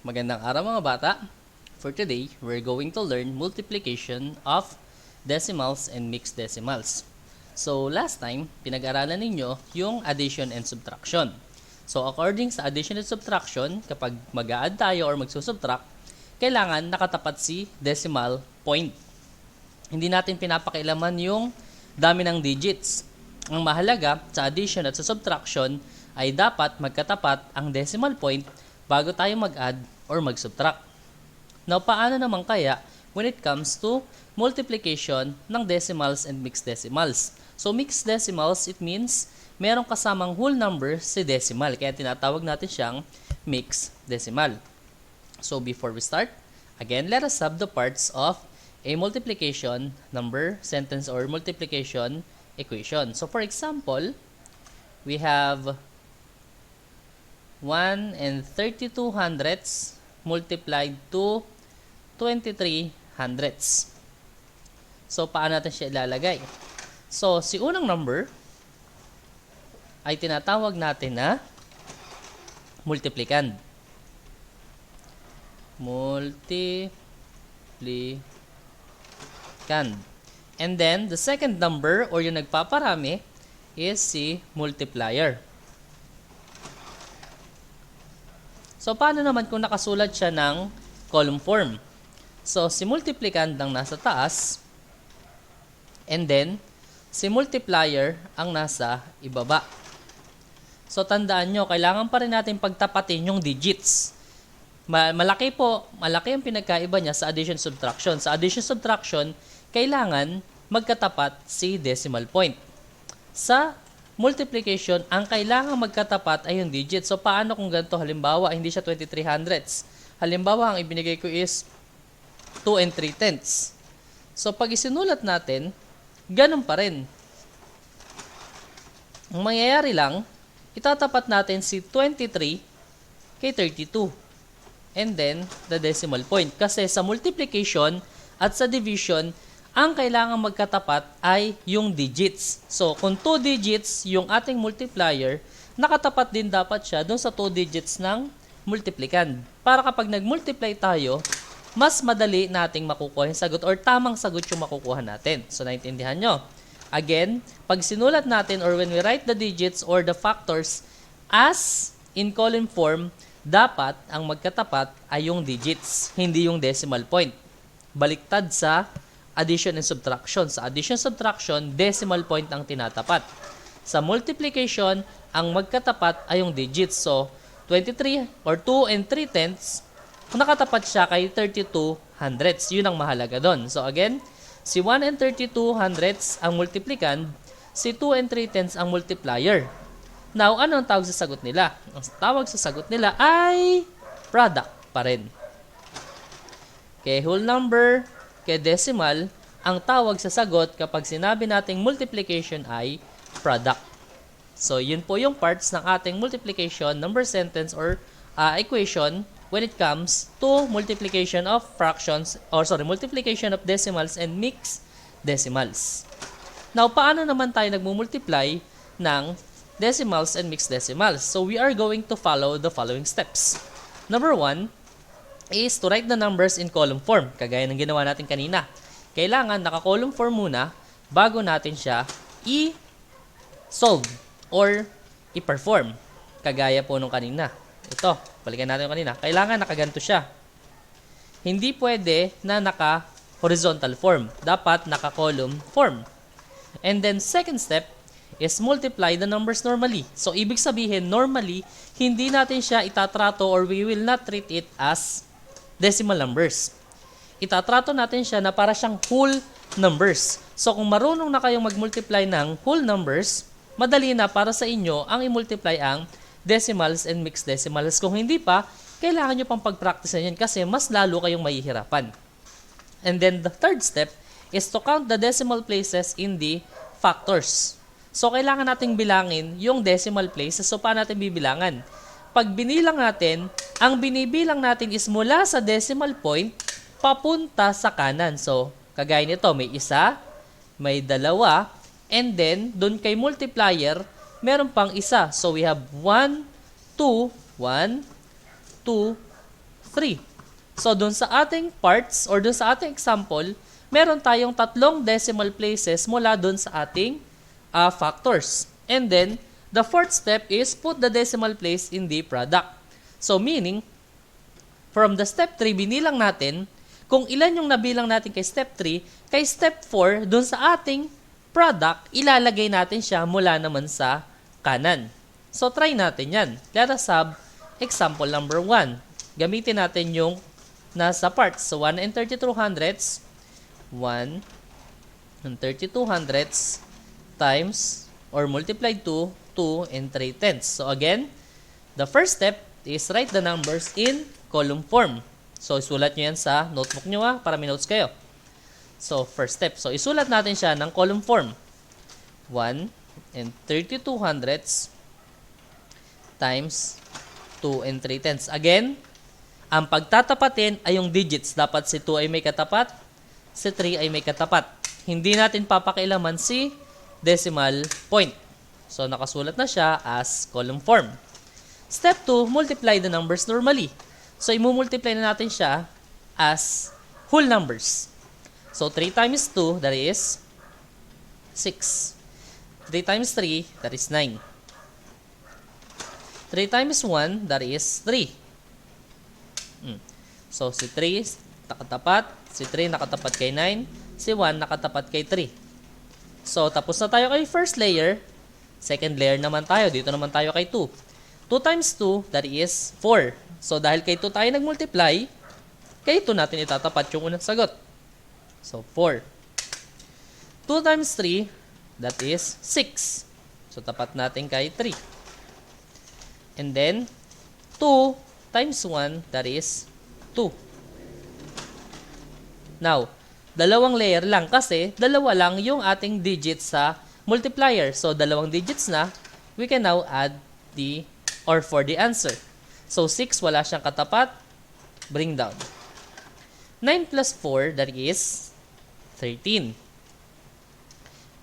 Magandang araw mga bata. For today, we're going to learn multiplication of decimals and mixed decimals. So last time, pinag-aralan ninyo yung addition and subtraction. So according sa addition and subtraction, kapag mag-a-add tayo or magsusubtract, kailangan nakatapat si decimal point. Hindi natin pinapakailaman yung dami ng digits. Ang mahalaga sa addition at sa subtraction ay dapat magkatapat ang decimal point bago tayo mag-add or mag-subtract. Now, paano naman kaya when it comes to multiplication ng decimals and mixed decimals? So, mixed decimals, it means merong kasamang whole number si decimal. Kaya tinatawag natin siyang mixed decimal. So, before we start, again, let us sub the parts of a multiplication number, sentence, or multiplication equation. So, for example, we have 1 and 32 hundredths multiplied to 23 hundredths. So, paano natin siya ilalagay? So, si unang number ay tinatawag natin na multiplicand. Multiplicand. And then, the second number or yung nagpaparami is si multiplier. So, paano naman kung nakasulat siya ng column form? So, si multiplicand ang nasa taas, and then, si multiplier ang nasa ibaba. So, tandaan nyo, kailangan pa rin natin pagtapatin yung digits. Malaki ang pinagkaiba niya sa addition subtraction. Sa addition subtraction, kailangan magkatapat si decimal point. Sa multiplication, ang kailangan magkatapat ay yung digit. So, paano kung ganito? Halimbawa, hindi siya 23 hundredths. Halimbawa, ang ibinigay ko is 2 and 3 tenths. So, pag isinulat natin, ganun pa rin. Ang mangyayari lang, itatapat natin si 23 kay 32. And then, the decimal point. Kasi sa multiplication at sa division, ang kailangan magkatapat ay yung digits. So, kung 2 digits yung ating multiplier, nakatapat din dapat siya dun sa 2 digits ng multiplicand. Para kapag nag-multiply tayo, mas madali nating makukuha yung sagot or tamang sagot yung makukuha natin. So, naintindihan nyo? Again, pag sinulat natin or when we write the digits or the factors as in column form, dapat ang magkatapat ay yung digits, hindi yung decimal point. Baliktad sa addition and subtraction. Sa addition and subtraction, decimal point ang tinatapat. Sa multiplication, ang magkatapat ay yung digits. So, 23 or 2 and 3 tenths, nakatapat siya kay 32 hundredths. Yun ang mahalaga doon. So, again, si 1 and 32 hundredths ang multiplicand, si 2 and 3 tenths ang multiplier. Now, ano ang tawag sa sagot nila? Ang tawag sa sagot nila ay product pa rin. Okay, whole number kay decimal, ang tawag sa sagot kapag sinabi nating multiplication ay product. So, yun po yung parts ng ating multiplication number sentence or equation when it comes to multiplication of fractions multiplication of decimals and mixed decimals. Now, paano naman tayo nagmumultiply ng decimals and mixed decimals? So, we are going to follow the following steps. Number 1 is to write the numbers in column form, kagaya ng ginawa natin kanina. Kailangan naka-column form muna bago natin siya i-solve or i-perform, kagaya po nung kanina. Ito, balikan natin yung kanina. Kailangan nakaganto siya. Hindi pwede na naka-horizontal form. Dapat naka-column form. And then, second step is multiply the numbers normally. So, ibig sabihin, normally, hindi natin siya itatrato or we will not treat it as decimal numbers. Itatrato natin siya na para siyang whole numbers. So, kung marunong na kayong mag-multiply ng whole numbers, madali na para sa inyo ang i-multiply ang decimals and mixed decimals. Kung hindi pa, kailangan nyo pang pag-practice yan kasi mas lalo kayong mahihirapan. And then, the third step is to count the decimal places in the factors. So, kailangan nating bilangin yung decimal places. So, paano natin bibilangan? Pag binilang natin, ang binibilang natin is mula sa decimal point papunta sa kanan. So, kagaya nito, may isa, may dalawa, and then, dun kay multiplier, meron pang isa. So, we have 1, 2, 1, 2, 3. So, dun sa ating parts or dun sa ating example, meron tayong tatlong decimal places mula dun sa ating factors. And then, the fourth step is put the decimal place in the product. So, meaning, from the step 3, binilang natin kung ilan yung nabilang natin kay step 3, kay step 4, dun sa ating product, ilalagay natin siya mula naman sa kanan. So, try natin yan. Let us have example number 1. Gamitin natin yung nasa parts. So, 1 and 32 hundredths. 1 and 32 hundredths times or multiplied to 2 and 3 tenths. So, again, the first step is write the numbers in column form. So, isulat nyo yan sa notebook nyo para may notes kayo. So, first step. So, isulat natin siya ng column form. 1 and 32 hundredths times 2 and 3 tenths. Again, ang pagtatapatin ay yung digits. Dapat si 2 ay may katapat, si 3 ay may katapat. Hindi natin papakialaman si decimal point. So, nakasulat na siya as column form. Step 2, multiply the numbers normally. So, i-multiply na natin siya as whole numbers. So, 3 times 2, that is 6. 3 times 3, that is 9. 3 times 1, that is 3. So, si 3 nakatapat, si 3 nakatapat kay 9, si 1 nakatapat kay 3. So, tapos na tayo kay first layer. Second layer naman tayo. Dito naman tayo kay 2. 2 times 2, that is 4. So, dahil kay 2 tayo nag-multiply, kay 2 natin itatapat yung unang sagot. So, 4. 2 times 3, that is 6. So, tapat natin kay 3. And then, 2 times 1, that is 2. Now, dalawang layer lang kasi dalawa lang yung ating digits sa multiplier. So, dalawang digits na, we can now add the or for the answer. So, 6, wala siyang katapat. Bring down. 9 plus 4, that is 13.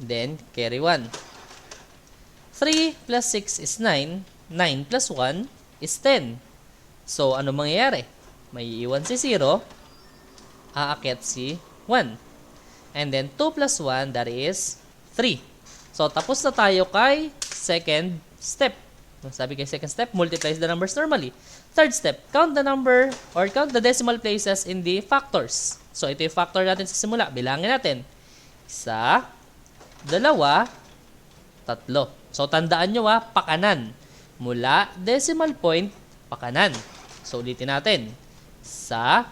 Then, carry 1. 3 plus 6 is 9. 9 plus 1 is 10. So, ano mangyayari? May iwan si 0. Aakyat si 1. And then, 2 plus 1, that is 3. So, tapos na tayo kay second step. Sabi kay second step, multiplies the numbers normally. Third step, count the number or count the decimal places in the factors. So, ito yung factor natin sa simula. Bilangin natin. 1, 2, 3. So, tandaan nyo pakanan. Mula decimal point, pakanan. So, ulitin natin. 1,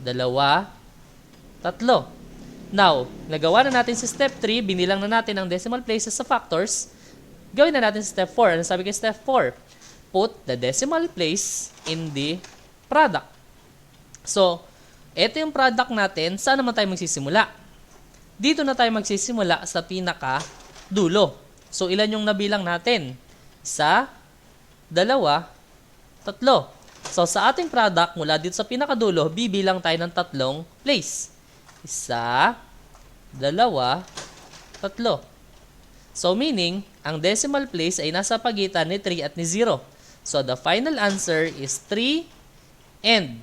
2, 3. Now, nagawa na natin si step 3, binilang na natin ang decimal places sa factors. Gawin na natin si step 4. Ano sabi kay step 4? Put the decimal place in the product. So, ito yung product natin. Saan naman tayo magsisimula? Dito na tayo magsisimula sa pinaka dulo. So, ilan yung nabilang natin? 1, 2, 3. So, sa ating product, mula dito sa pinakadulo, bibilang tayo ng 3 place. 1, 2, 3. So, meaning, ang decimal place ay nasa pagitan ni 3 at ni 0. So, the final answer is 3 and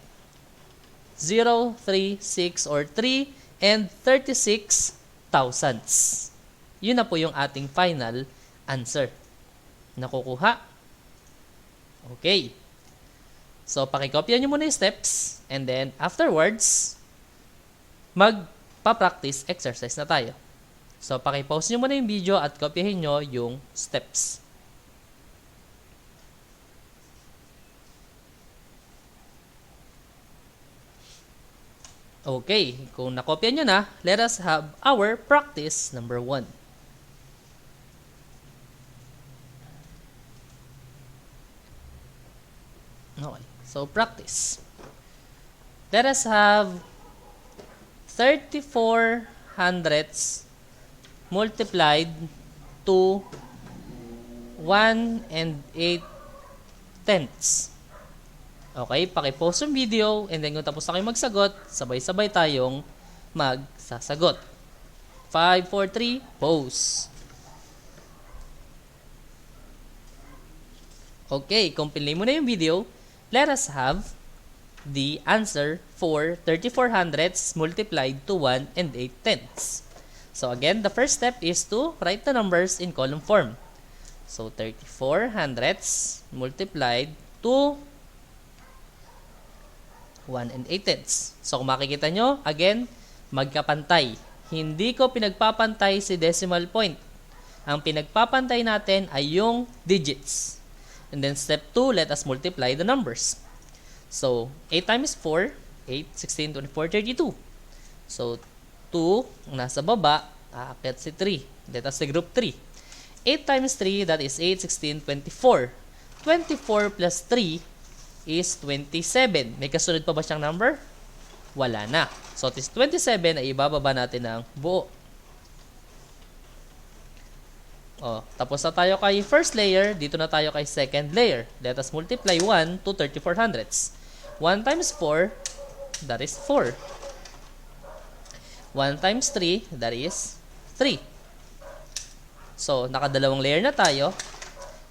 0, 3, 6, or 3 and 36 thousandths. Yun na po yung ating final answer. Nakukuha? Okay. So, pakikopya nyo muna yung steps and then afterwards, magpa-practice exercise na tayo. So, pakipause nyo muna yung video at kopyahin nyo yung steps. Okay, kung nakopya nyo na, let us have our practice number 1. Okay, so practice. Let us have 34 hundredths multiplied to 1 and 8 tenths. Okay, paki-pause yung video and then kung tapos na kayo magsagot, sabay-sabay tayong magsasagot. 5, 4, 3, pause. Okay, kung pinlay mo na yung video, let us have the answer for 34 hundredths multiplied to 1 and 8 tenths. So again, the first step is to write the numbers in column form. So 34 hundredths multiplied to 1 and 8 tenths. So kung makikita nyo, again, magkapantay. Hindi ko pinagpapantay si decimal point. Ang pinagpapantay natin ay yung digits. And then step 2, let us multiply the numbers. So 8 times 4, 8, 16, 24, 32. So 2, nasa baba, aakyat si 3. Let us say group 3. 8 times 3, that is 8, 16, 24. 24 plus 3 is 27. May kasunod pa ba siyang number? Wala na. So this 27 ay ibababa natin ng buo. Tapos na tayo kay first layer, dito na tayo kay second layer. Let us multiply 1 to 34 hundredths. 1 times 4, that is 4. 1 times 3, that is 3. So, nakadalawang layer na tayo.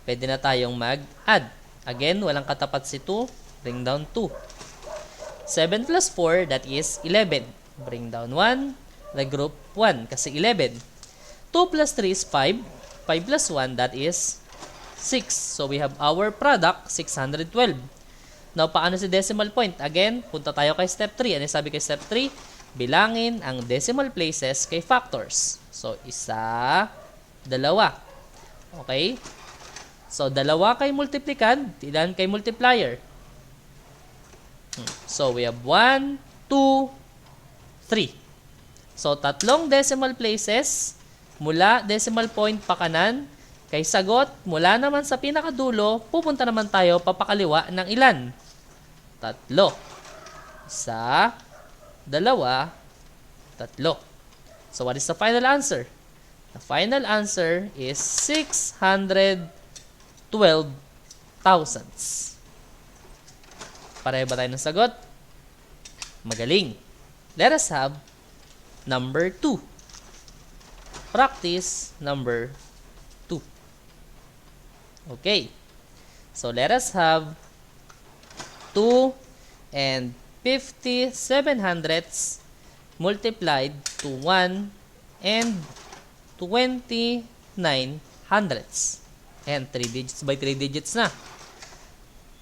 Pwede na tayong mag-add. Again, walang katapat si 2. Bring down 2. 7 plus 4, that is 11. Bring down 1. Regroup 1 kasi 11. 2 plus 3 is 5. 5 plus 1, that is 6. So, we have our product, 612. Now, paano si decimal point? Again, punta tayo kay step 3. Ano sabi kay step 3? Bilangin ang decimal places kay factors. So, 1, 2. Okay? So, 2 kay multiplicand, ilan kay multiplier? So, we have 1, 2, 3. So, 3 decimal places mula decimal point pa kanan. Kay sagot, mula naman sa pinakadulo, pupunta naman tayo papakaliwa ng ilan? 3. 1, 2, 3. So, what is the final answer? The final answer is 612 thousandths. Pareho ba tayo ng sagot? Magaling. Let us have number 2. Practice number 2. Okay. So, let us have 2 and 57 hundredths multiplied to 1 and 29 hundredths. And 3 digits by 3 digits na.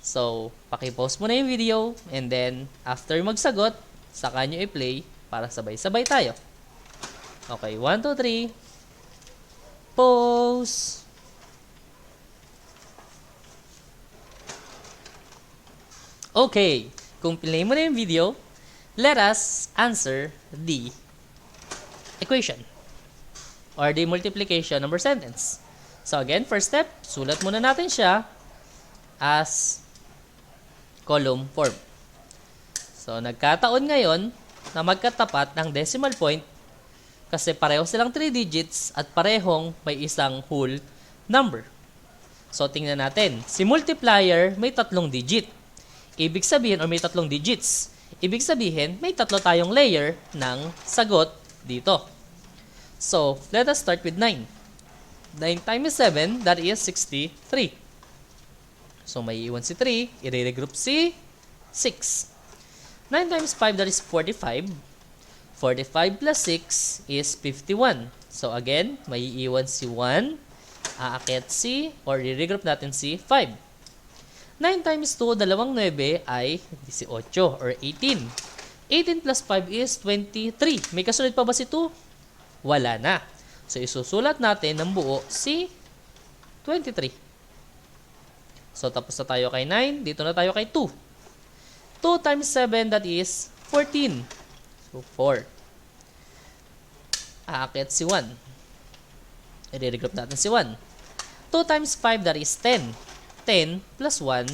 So, paki-pause mo na yung video and then after magsagot, saka nyo i-play para sabay-sabay tayo. Okay, 1, 2, 3. Pause. Okay, kung play mo na yung video, let us answer the equation or the multiplication number sentence. So again, first step, sulat muna natin siya as column form. So nagkataon ngayon na magkatapat ng decimal point kasi pareho silang 3 digits at parehong may isang whole number. So, tingnan natin. Si multiplier may 3 digit. Ibig sabihin, or may 3 digits. Ibig sabihin, may 3 tayong layer ng sagot dito. So, let us start with 9. 9 times 7, that is 63. So, may iwan si 3. I-regroup si 6. 9 times 5, that is 45. 45 plus 6 is 51. So, again, may iiwan si 1. Aakyat si, or i-regroup natin si 5. 9 times 2, 9 ay 18 or 18. 18 plus 5 is 23. May kasunod pa ba si 2? Wala na. So, isusulat natin ng buo si 23. So, tapos na tayo kay 9. Dito na tayo kay 2. 2 times 7, that is 14. So, 4. Aakyat si 1. I-regroup natin si 1. 2 times 5, that is 10. 10 plus 1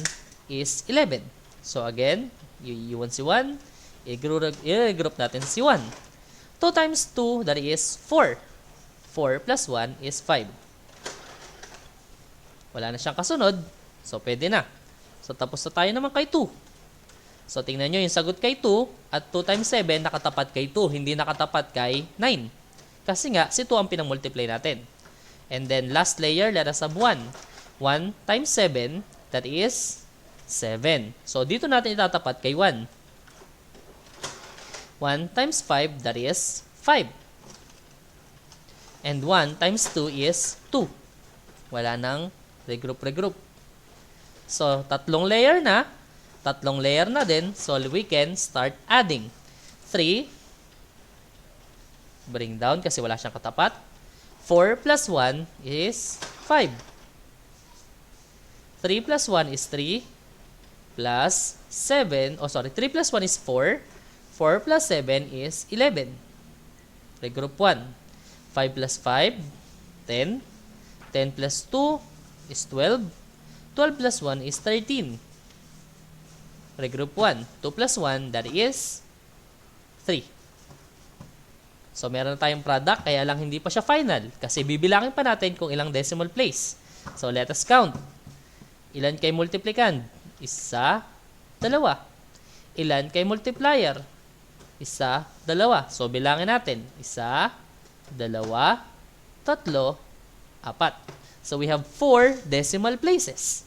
is 11. So, again, iiwan si 1. I-regroup natin si 1. 2 times 2, that is 4. 4 plus 1 is 5. Wala na siyang kasunod. So, pwede na. So, tapos na tayo naman kay 2. So, tingnan nyo yung sagot kay 2 at 2 times 7 nakatapat kay 2, hindi nakatapat kay 9. Kasi nga, si 2 ang pinang-multiply natin. And then, last layer, let us have 1. 1 times 7, that is 7. So, dito natin itatapat kay 1. 1 times 5, that is 5. And 1 times 2 is 2. Wala nang regroup. So, tatlong layer na din. So, we can start adding. 3, bring down kasi wala siyang katapat. 4 plus 1 is 5. 3 plus 1 is 3 plus 7. 3 plus 1 is 4. 4 plus 7 is 11. Regroup 1. 5 plus 5, 10. 10 plus 2 is 12. 12 plus 1 is 13. Regroup 1. 2 plus 1, that is 3. So, meron tayong product, kaya lang hindi pa siya final. Kasi bibilangin pa natin kung ilang decimal place. So, let us count. Ilan kay multiplicand? Isa, dalawa. Ilan kay multiplier? Isa, dalawa. So, bilangin natin. Isa, dalawa, tatlo, apat. So, we have 4 decimal places.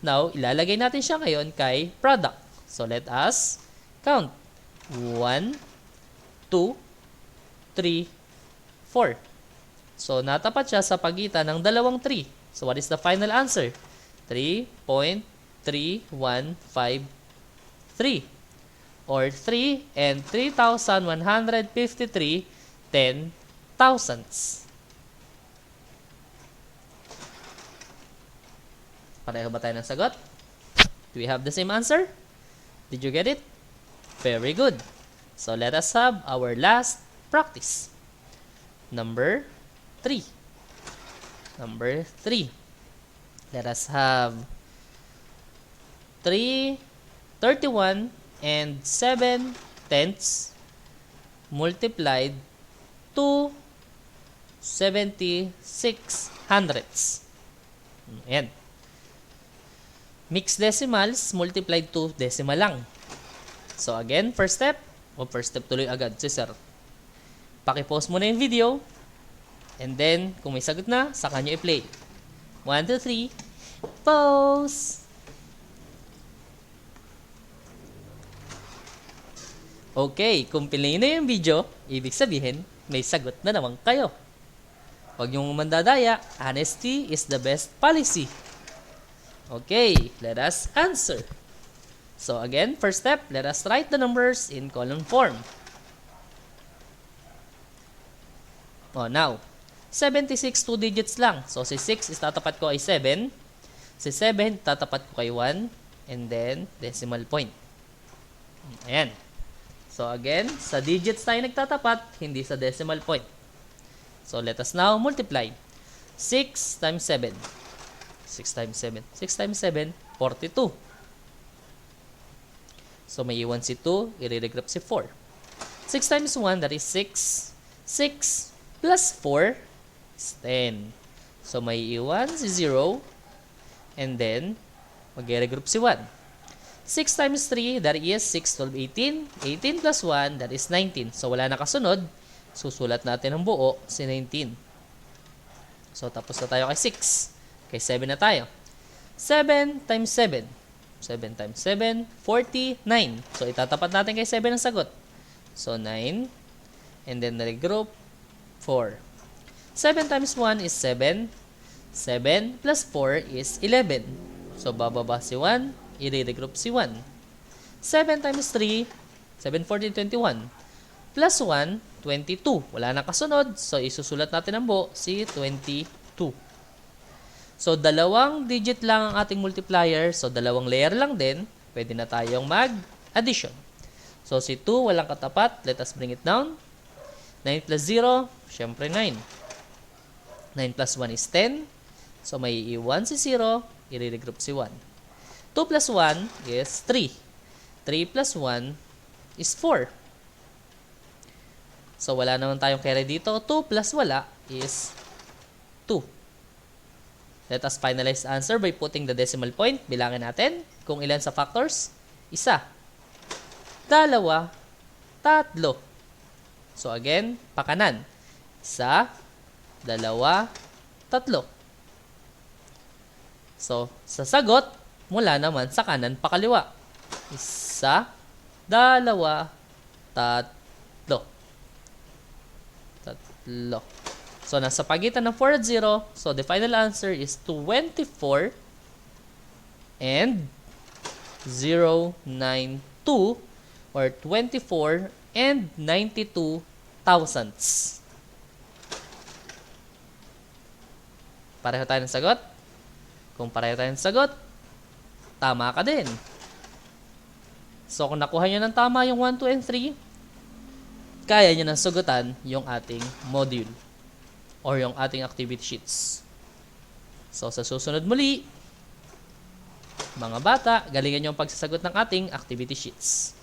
Now, ilalagay natin siya ngayon kay product. So, let us count. 1, 2, 3, 4. So, natapat siya sa pagitan ng dalawang 3. So, what is the final answer? 3.3153. Or 3 and 3,153 10,000s. Pareho ba tayo ng sagot? Do we have the same answer? Did you get it? Very good. So, let us have our last practice. Number 3. Let us have 31 and 7/10 multiplied to 76/100. Ayan. Mixed decimals multiplied to decimal lang. So, again, first step tuloy agad si sir. Paki-pause muna yung video. And then, kung may sagot na, saka nyo i-play. 1, 2, 3. Pause! Okay, kung pinay na yung video, ibig sabihin, may sagot na naman kayo. Huwag niyong mandadaya. Honesty is the best policy. Okay, let us answer. So again, first step, let us write the numbers in column form. Now, 76, 2 digits lang. So, si 6 is tatapat ko ay 7. Si 7, tatapat ko kay 1. And then, decimal point. Ayan. So, again, sa digits tayo nagtatapat, hindi sa decimal point. So, let us now multiply. 6 times 7. 6 times 7. 6 times 7, 42. So, may iwan si 2, i-regroup si 4. 6 times 1, that is 6. 6 plus 4 is 10. So, may iwan si 0. And then, mag-regroup si 1. 6 times 3, that is 6, 12, 18. 18 plus 1, that is 19. So, wala na kasunod. Susulat natin ang buo, si 19. So, tapos na tayo kay 6. Kay 7 na tayo. 7 times 7. 7 times 7, 49. So, itatapat natin kay 7 ang sagot. So, 9. And then, regroup, 4. 7 times 1 is 7. 7 plus 4 is 11. So, bababa si 1. I-regroup si 1. 7 times 3, 7, 14, 21. Plus 1, 22. Wala na kasunod. So, isusulat natin ang buo, si 22. So, dalawang digit lang ang ating multiplier. So, dalawang layer lang din. Pwede na tayong mag-addition. So, si 2, walang katapat. Let us bring it down. 9 plus 0, syempre 9. 9 plus 1 is 10. So, may iwan si 0. I-regroup si 1. 2 plus 1 is 3. 3 plus 1 is 4. So, wala naman tayong carry dito. 2 plus wala is 2. Let us finalize the answer by putting the decimal point. Bilangin natin kung ilan sa factors. 1, 2, 3. So, again, pakanan. 1, 2, 3. So, sa sagot, mula naman sa kanan pa kaliwa. 1, 2, 3. 3. So, nasa pagitan ng 4 at 0. So, the final answer is 24 and 092 or 24 and 92 thousandths. Pareho tayo ng sagot? Kung pareho tayo ng sagot, tama ka din. So, kung nakuha nyo ng tama yung 1, 2, and 3, kaya nyo nang sagutan yung ating module or yung ating activity sheets. So, sa susunod muli, mga bata, galingan nyo ang pagsasagot ng ating activity sheets.